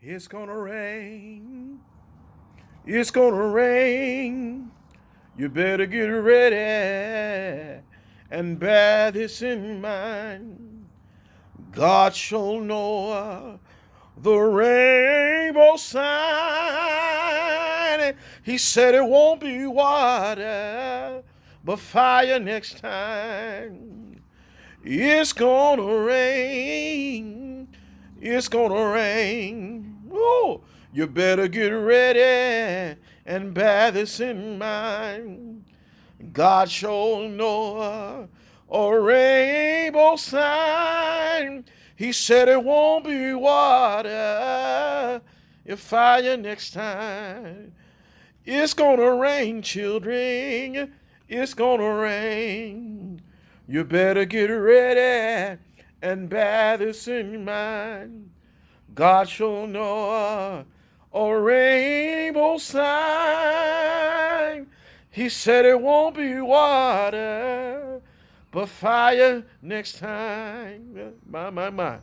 It's gonna rain. It's gonna rain. You better get ready and bear this in mind. God showed Noah the rainbow sign. He said it won't be water, but fire next time. It's gonna rain. It's gonna rain. Oh, you better get ready and bear this in mind. God showed Noah a rainbow sign. He said it won't be water, if fire next time. It's gonna rain, children. It's gonna rain. You better get ready and bear this in mind. God shall know a rainbow sign. He said it won't be water, but fire next time. My.